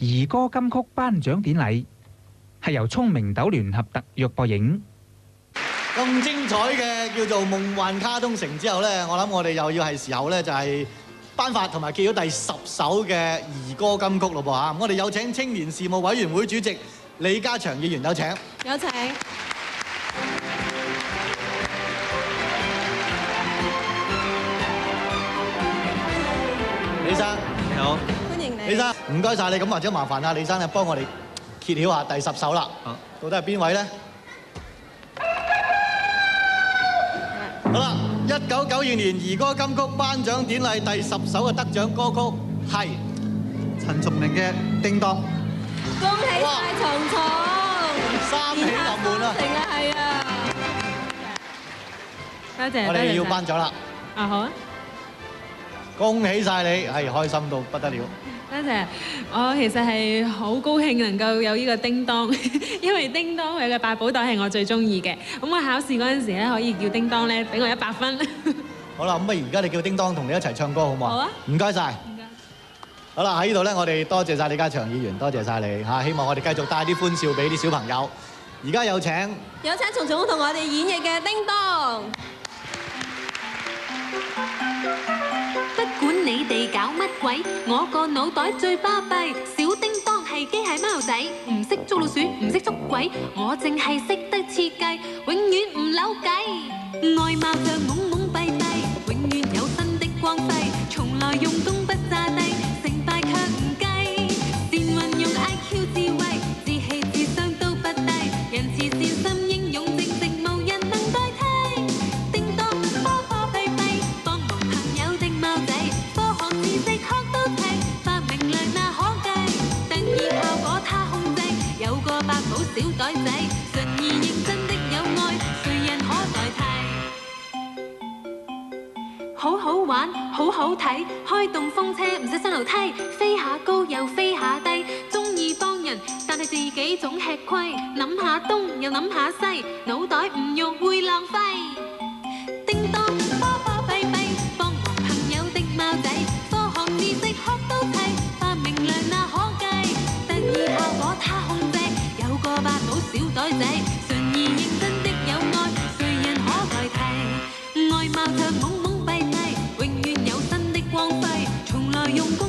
兒歌金曲頒獎典禮係由聰明豆聯合特約播映。咁精彩嘅叫做夢幻卡通城之後咧，我諗我哋又要係時候咧就係頒發同埋揭曉第10首嘅兒歌金曲咯噃嚇。我哋有請青年事務委員會主席李家祥議員，有請。有請。李生，你好。歡迎你。李生，唔該曬你，咁或者麻煩下李生咧幫我哋揭曉下第10首啦。好，到底係邊位咧？好啦，1992年兒歌金曲頒獎典禮第10首嘅得獎歌曲係陳松伶嘅《叮當》。恭喜晒蟲蟲，三喜臨門啊！係啊，多謝。我哋要頒獎啦。啊好啊！恭喜晒你，係開心到不得了。多謝，我其實係好高興能夠有呢個叮當，因為叮當佢嘅百寶袋係我最中意嘅。咁我考試嗰陣時咧，可以叫叮當咧，俾我100分。好啦，咁不如而家你叫叮當同你一齊唱歌好唔好啊？好啊！唔該晒。唔該。好啦，喺呢度咧，我哋多謝晒李家祥議員，多謝晒你嚇，希望我哋繼續帶啲歡笑俾啲小朋友。而家有請蟲蟲同我哋演繹嘅《叮當》。不管你哋搞乜鬼，我個腦袋最巴閉。小叮當係機械貓仔，唔識捉老鼠，唔識捉鬼，我淨係識得設計，永遠唔扭計。外貌像懵懵閉閉，永遠有新的光輝，從來用功不詐低，成敗卻唔計。善運用 IQ 智慧，志氣智商都不低，仁慈善心英勇正直無人能代替。叮當科科閉閉，幫忙朋友的貓仔，科學知識學到齊，發明量那可計，得意效果他控制，有個百寶小袋仔，純而認真的有愛，誰人可代替？好好玩，好好睇，開動風車唔使上樓梯，飛下高又飛下低，中意幫人，但係自己總吃虧，諗下東又諗下西，腦袋唔用會浪費。叮當科科閉閉，幫忙朋友的貓仔，科學知識學到齊，發明量那可計，得意效果他控制，有個百寶小袋仔，純而認真的有愛，誰人可代替？外貌像懵懵閉閉，永遠有新的光輝，從來用功